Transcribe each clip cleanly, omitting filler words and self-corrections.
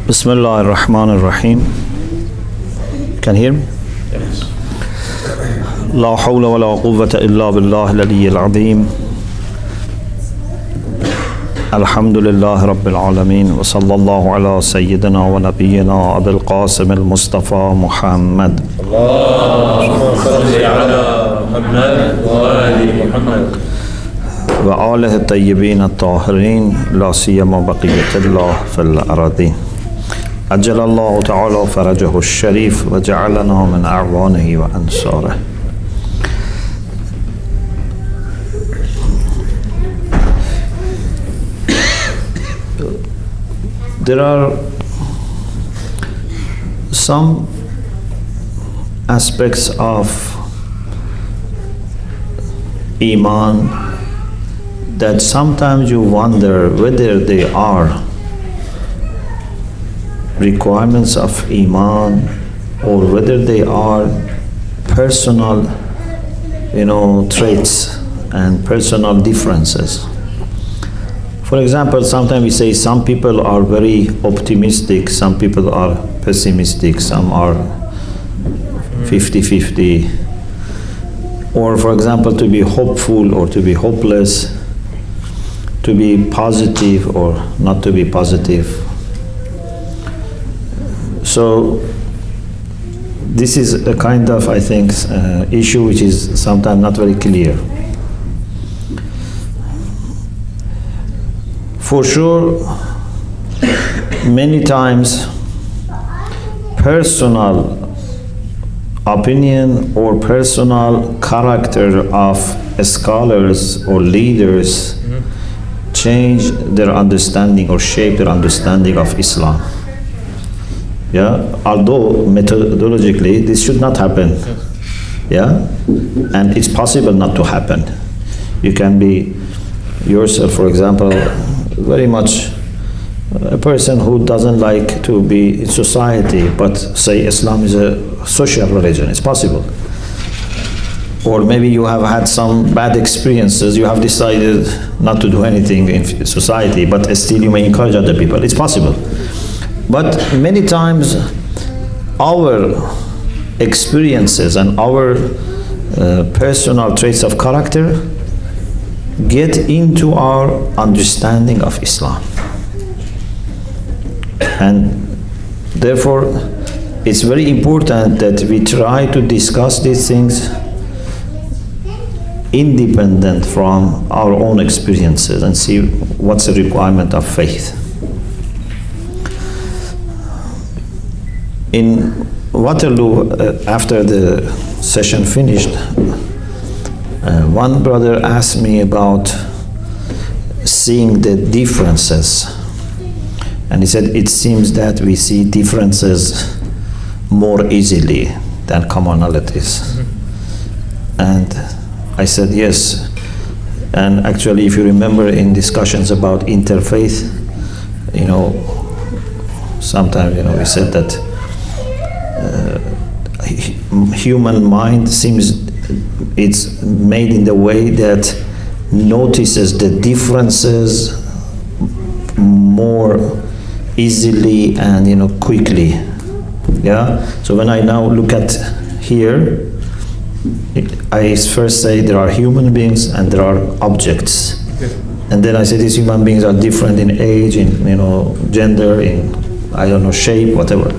Bismillah ar-Rahman ar-Rahim. Can you hear me? Yes. La hawla wa la quwwata illa billah al-ali al-azim. Alhamdulillah rabbil alameen. Wa sallallahu ala sayyidina wa nabiyyina Abul Qasim al-Mustafa Muhammad. Allahumma salli ala Muhammad wa ali Muhammad. Wa alihi at-tayyibin at-tahirin. La siyama baqiyatullah fil aradin. أجل الله تعالى فرجه الشريف وجعلنا من أعوانه وأنصاره. There are some aspects of Iman that sometimes you wonder whether they are requirements of Iman or whether they are personal, traits and personal differences. For example, sometimes we say some people are very optimistic, some people are pessimistic, some are 50-50. Or for example, to be hopeful or to be hopeless, to be positive or not to be positive. So this is a kind of, I think, issue which is sometimes not very clear. For sure, many times personal opinion or personal character of scholars or leaders change their understanding or shape their understanding of Islam. Yeah, although methodologically this should not happen. Yeah, and it's possible not to happen. You can be yourself, for example, very much a person who doesn't like to be in society, but say Islam is a social religion. It's possible. Or maybe you have had some bad experiences, you have decided not to do anything in society, but still you may encourage other people. It's possible. But many times our experiences and our personal traits of character get into our understanding of Islam. And therefore, it's very important that we try to discuss these things independent from our own experiences and see what's the requirement of faith. In Waterloo, after the session finished, one brother asked me about seeing the differences. And he said, it seems that we see differences more easily than commonalities. And I said, yes. And actually, if you remember in discussions about interfaith, sometimes, we said that human mind seems it's made in the way that notices the differences more easily and quickly. Yeah. So when I now look at here, I first say there are human beings and there are objects, and then I say these human beings are different in age, in gender, in shape, whatever.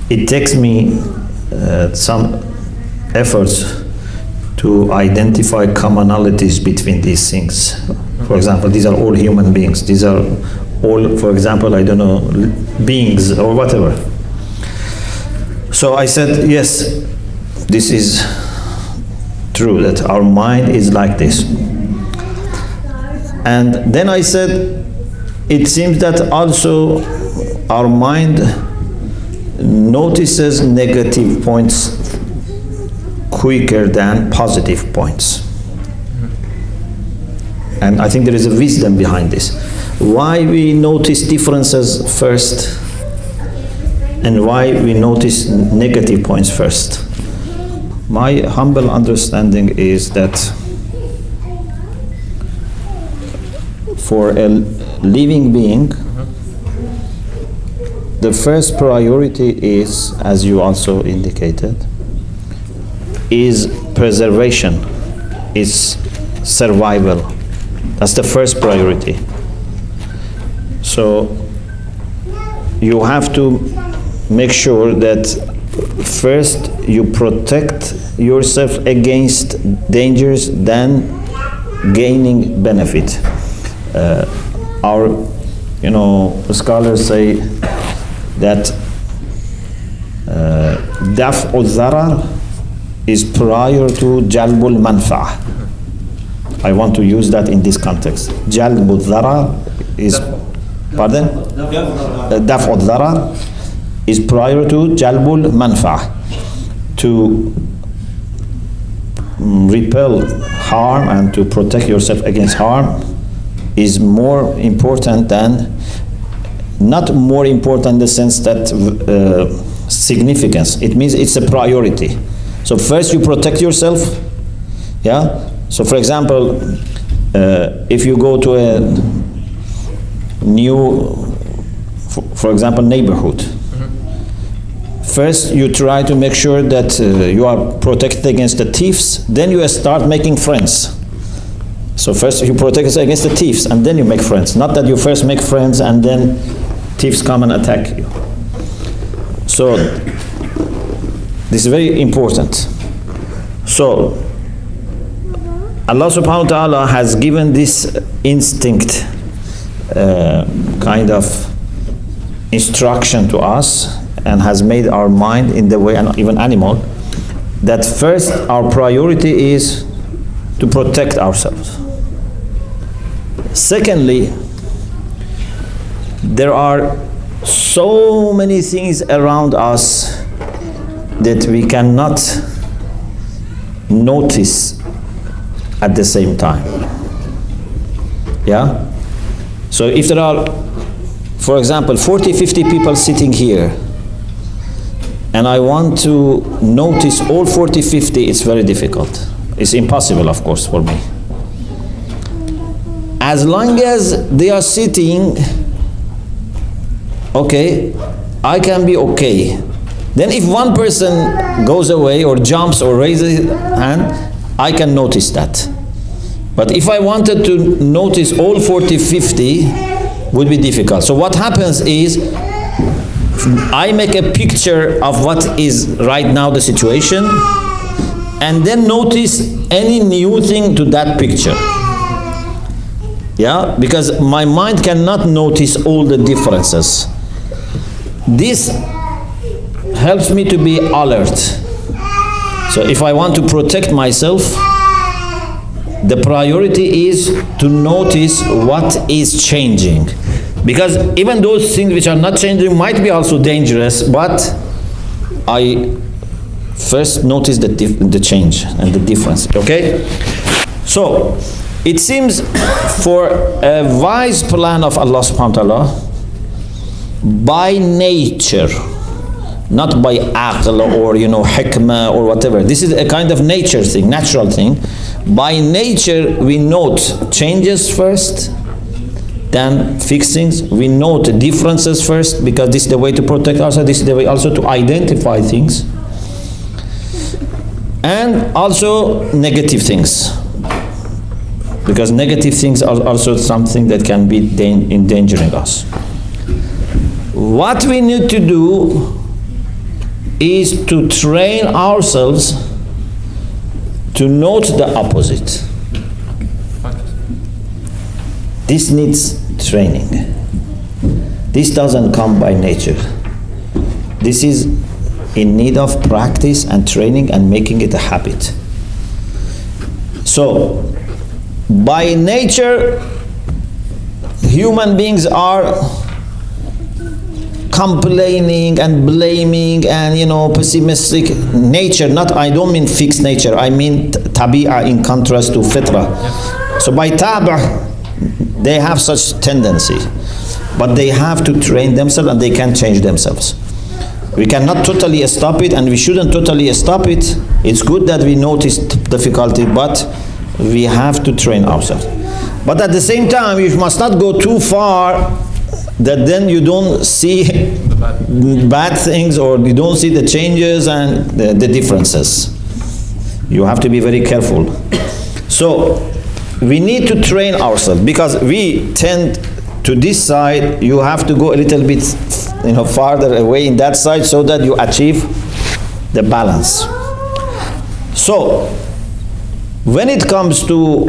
It takes me some efforts to identify commonalities between these things. For example, these are all human beings. These are all, for example, beings or whatever. So I said, yes, this is true, that our mind is like this. And then I said, it seems that also our mind notices negative points quicker than positive points. And I think there is a wisdom behind this. Why we notice differences first and why we notice negative points first. My humble understanding is that for a living being, the first priority is, as you also indicated, is preservation, is survival. That's the first priority. So you have to make sure that first you protect yourself against dangers, then gaining benefit. Our scholars say that daf'u dharar is prior to jalbul manfa'ah. I want to use that in this context. Jalbul dharar is, pardon? Daf'u dharar is prior to jalbul manfa'ah. To repel harm and to protect yourself against harm is more important than, not more important in the sense that significance. It means it's a priority. So first you protect yourself, yeah? So for example, if you go to a new, for example, neighborhood, first you try to make sure that you are protected against the thieves, then you start making friends. So first you protect against the thieves and then you make friends. Not that you first make friends and then thieves come and attack you. So this is very important. So Allah subhanahu wa ta'ala has given this instinct kind of instruction to us and has made our mind in the way, and even animal, that first our priority is to protect ourselves. Secondly, there are so many things around us that we cannot notice at the same time. Yeah? So if there are, for example, 40, 50 people sitting here, and I want to notice all 40, 50, it's very difficult. It's impossible, of course, for me. As long as they are sitting, okay, I can be okay. Then if one person goes away or jumps or raises his hand, I can notice that. But if I wanted to notice all 40, 50, would be difficult. So what happens is, I make a picture of what is right now the situation, and then notice any new thing to that picture. Yeah, because my mind cannot notice all the differences. This helps me to be alert. So if I want to protect myself, the priority is to notice what is changing. Because even those things which are not changing might be also dangerous, but I first notice the change and the difference, okay? So, it seems for a wise plan of Allah subhanahu wa ta'ala, by nature, not by aql or hikmah or whatever. This is a kind of nature thing, natural thing. By nature, we note changes first, then fix things. We note differences first, because this is the way to protect ourselves. This is the way also to identify things. And also negative things, because negative things are also something that can be endangering us. What we need to do is to train ourselves to note the opposite. This needs training. This doesn't come by nature. This is in need of practice and training and making it a habit. So, by nature, human beings are complaining and blaming and pessimistic nature. Not, I don't mean fixed nature, I mean tabi'ah in contrast to fitra. So by tab'ah, they have such tendency, but they have to train themselves and they can change themselves. We cannot totally stop it, and we shouldn't totally stop it. It's good that we notice difficulty, but we have to train ourselves. But at the same time, you must not go too far that then you don't see bad things, or you don't see the changes and the differences. You have to be very careful. So we need to train ourselves, because we tend to this side. You have to go a little bit, farther away in that side, so that you achieve the balance. So when it comes to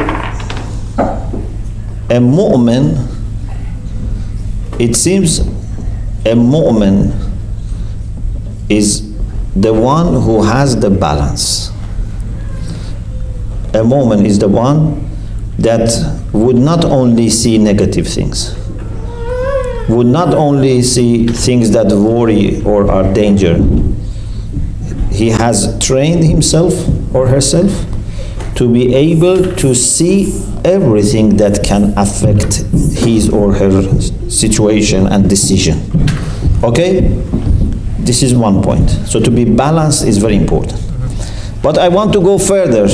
a mu'min, it seems a mu'min is the one who has the balance. A mu'min is the one that would not only see negative things, would not only see things that worry or are danger. He has trained himself or herself to be able to see everything that can affect his or her situation and decision. Okay? This is one point. So to be balanced is very important. But I want to go further.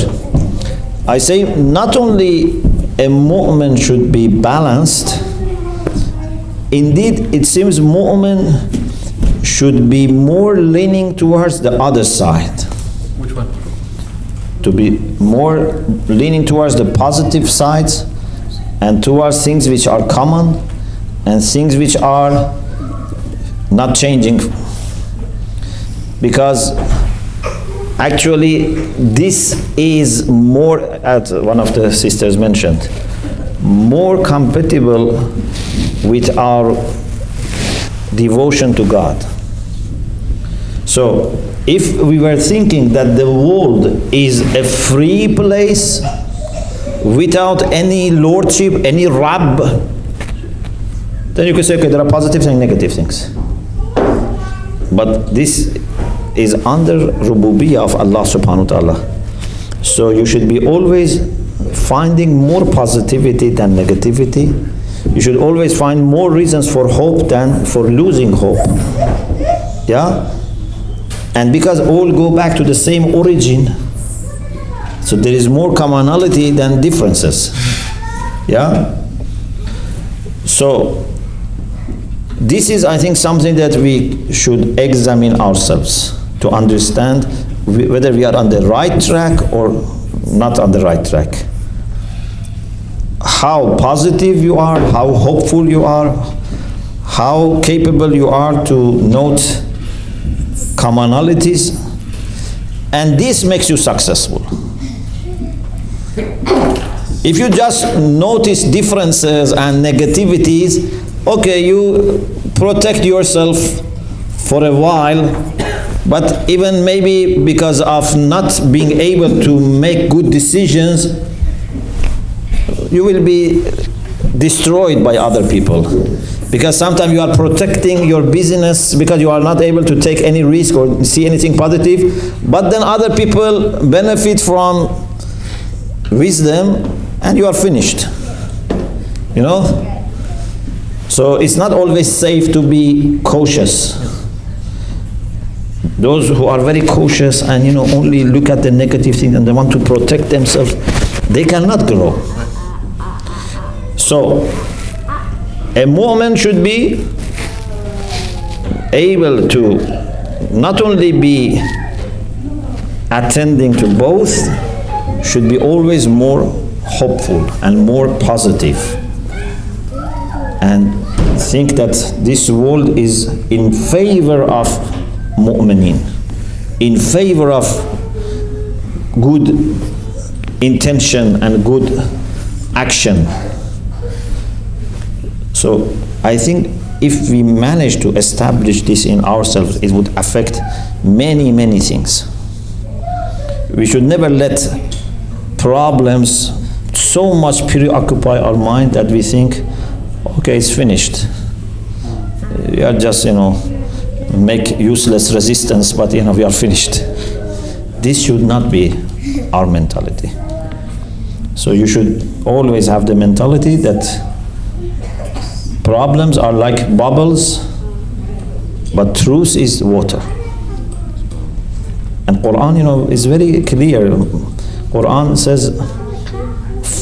I say not only a mu'min should be balanced, indeed it seems mu'min should be more leaning towards the other side. Which one? To be more leaning towards the positive sides and towards things which are common and things which are not changing. Because actually this is more, as one of the sisters mentioned, more compatible with our devotion to God. So if we were thinking that the world is a free place without any lordship, any Rabb, then you could say, okay, there are positive and negative things. But this is under rububiyyah of Allah subhanahu wa ta'ala. So you should be always finding more positivity than negativity. You should always find more reasons for hope than for losing hope. Yeah? And because all go back to the same origin, so there is more commonality than differences. Yeah? So this is, I think, something that we should examine ourselves to understand whether we are on the right track or not on the right track. How positive you are, how hopeful you are, how capable you are to note commonalities, and this makes you successful. If you just notice differences and negativities, okay, you protect yourself for a while, but even maybe because of not being able to make good decisions, you will be destroyed by other people. Because sometimes you are protecting your business because you are not able to take any risk or see anything positive, but then other people benefit from wisdom and you are finished. You know? So it's not always safe to be cautious. Those who are very cautious and only look at the negative things and they want to protect themselves, they cannot grow. So a mu'min should be able to not only be attending to both, should be always more hopeful and more positive, and think that this world is in favor of mu'minin, in favor of good intention and good action. So I think if we manage to establish this in ourselves, it would affect many, many things. We should never let problems so much preoccupy our mind that we think, okay, it's finished. We are just, make useless resistance, but we are finished. This should not be our mentality. So you should always have the mentality that problems are like bubbles, but truth is water. And Quran, is very clear. Quran says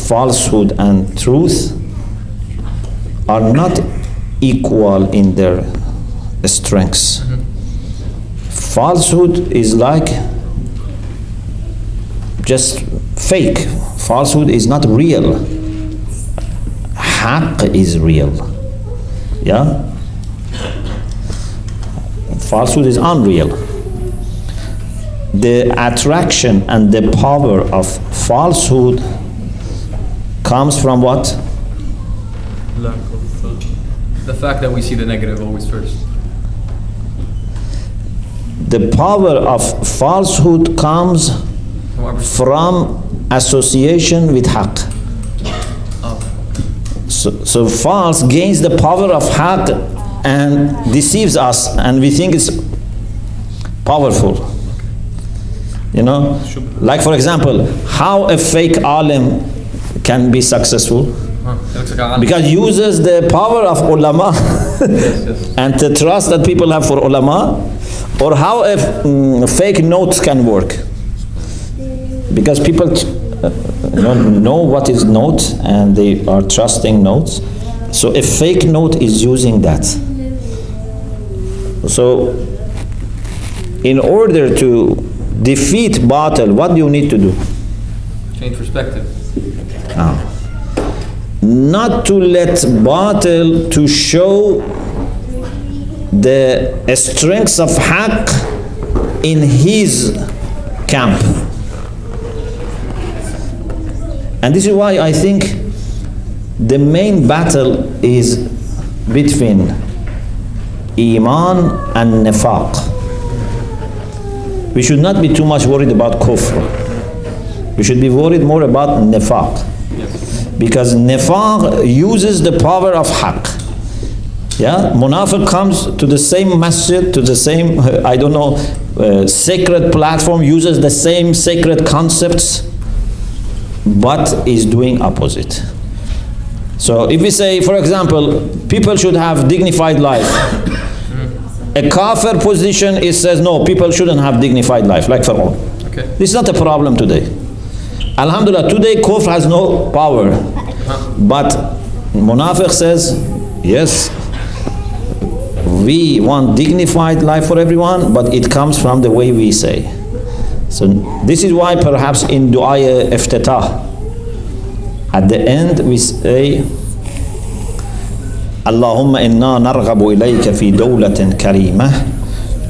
falsehood and truth are not equal in their strengths. Falsehood is like just fake. Falsehood is not real. Haqq is real. Yeah? Falsehood is unreal. The attraction and the power of falsehood comes from what? Lack of the fact that we see the negative always first. The power of falsehood comes from association with haqq. So false gains the power of haqq and deceives us, and we think it's powerful. You know, like for example, how a fake alim can be successful? Because uses the power of ulama and the trust that people have for ulama, or how a fake note can work. Because people know what is note and they are trusting notes. So a fake note is using that. So in order to defeat batil, what do you need to do? Change perspective. Not to let batil to show the strengths of haqq in his camp. And this is why I think the main battle is between Iman and Nifaq. We should not be too much worried about kufr. We should be worried more about Nifaq. Because Nifaq uses the power of haqq. Yeah, Munafiq comes to the same masjid, to the same, sacred platform, uses the same sacred concepts, but is doing opposite. So if we say, for example, people should have dignified life, a kafir position is says no, people shouldn't have dignified life, like Fir'aun. Okay. This is not a problem today. Alhamdulillah, today kufr has no power. But Munafiq says, yes, we want dignified life for everyone, but it comes from the way we say. So this is why perhaps in Dua Iftitah, at the end we say, Allahumma inna narghabu ilayka fi dawlatin karimah,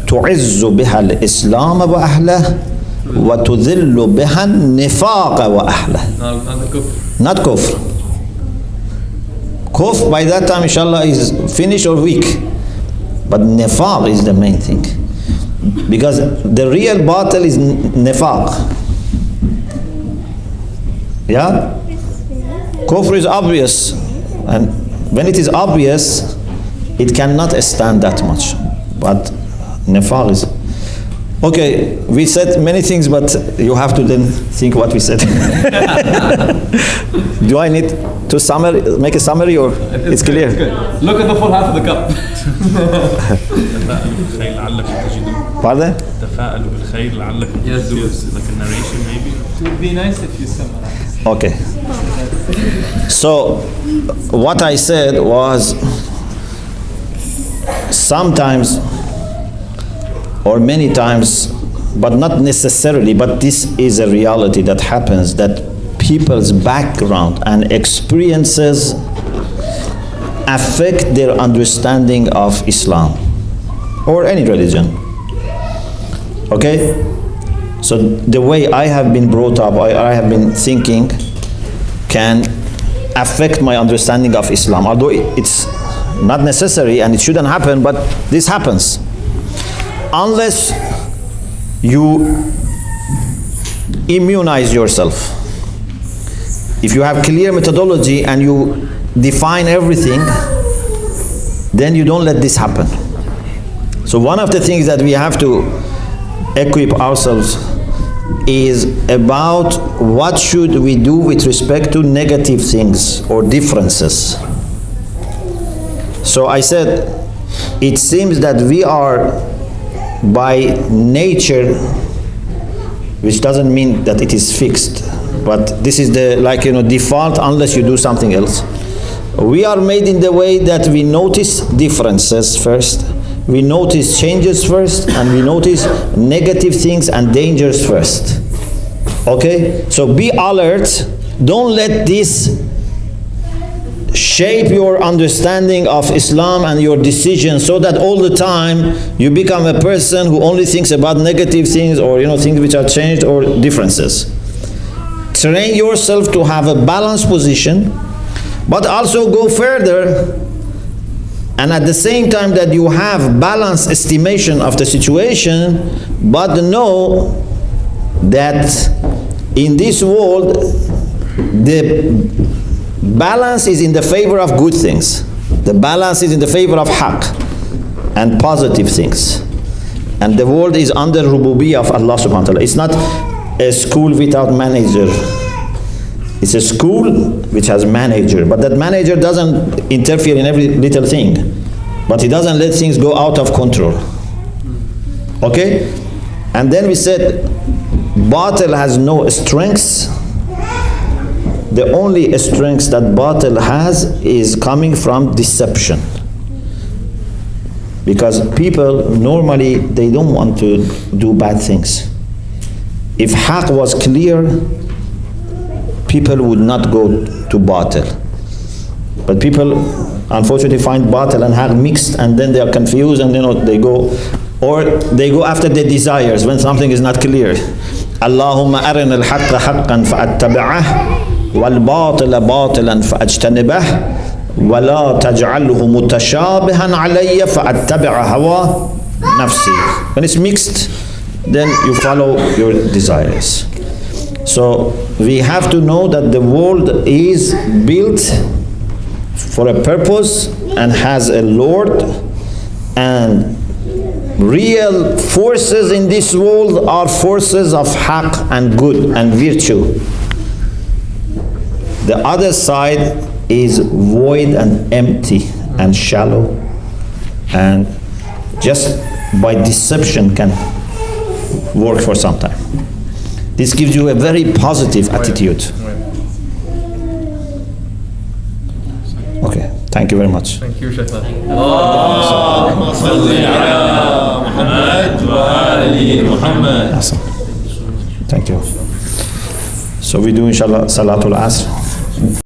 tu'izzu biha al-islam wa ahlah, wa tudhillu biha al-nifaq wa ahlah. Not kufr. Kufr by that time inshallah is finished or weak. But nifaq is the main thing. Because the real batil is nifaq. Yeah? Kufr is obvious. And when it is obvious, it cannot stand that much. But nifaq is... Okay, we said many things, but you have to then think what we said. Do I need to make a summary, or it's clear? It's good. Look at the full half of the cup. Pardon? Yes. Like a narration maybe? It would be nice if you summarize. Okay. So, what I said was, sometimes, or many times, but not necessarily, but this is a reality that happens, that people's background and experiences affect their understanding of Islam or any religion. Okay? So the way I have been brought up, I have been thinking, can affect my understanding of Islam, although it's not necessary and it shouldn't happen, but this happens. Unless you immunize yourself. If you have clear methodology and you define everything, then you don't let this happen. So one of the things that we have to equip ourselves is about what should we do with respect to negative things or differences. So I said, it seems that we are by nature, which doesn't mean that it is fixed, but this is the default unless you do something else. We are made in the way that we notice differences first, we notice changes first, and we notice negative things and dangers first. Okay? So be alert. Don't let this shape your understanding of Islam and your decisions, so that all the time you become a person who only thinks about negative things, or things which are changed or differences. Train yourself to have a balanced position, but also go further, and at the same time that you have balanced estimation of the situation, but know that in this world the balance is in the favor of good things. The balance is in the favor of haqq and positive things. And the world is under rububiyyah of Allah subhanahu wa ta'ala. It's not a school without manager. It's a school which has manager, but that manager doesn't interfere in every little thing. But he doesn't let things go out of control. Okay? And then we said, batil has no strengths. The only strength that batil has is coming from deception. Because people normally, they don't want to do bad things. If haqq was clear, people would not go to batil. But people unfortunately find batil and haqq mixed, and then they are confused, and they go after their desires when something is not clear. Allahumma arina al-haqqa haqqan fa'attaba'ah wal-batila batilan fa'ajtanibah wa la taj'alhu mutashabihan alayya fa'attabi'a hawa nafsi. When it's mixed, then you follow your desires. So we have to know that the world is built for a purpose and has a Lord, and real forces in this world are forces of haqq and good and virtue. The other side is void and empty and shallow, and just by deception can work for some time. This gives you a very positive attitude. Okay, thank you very much. Thank you, Sheikh. اللهم صل على محمد وآل محمد. Awesome. Thank you. So we do inshallah Salatul Asr.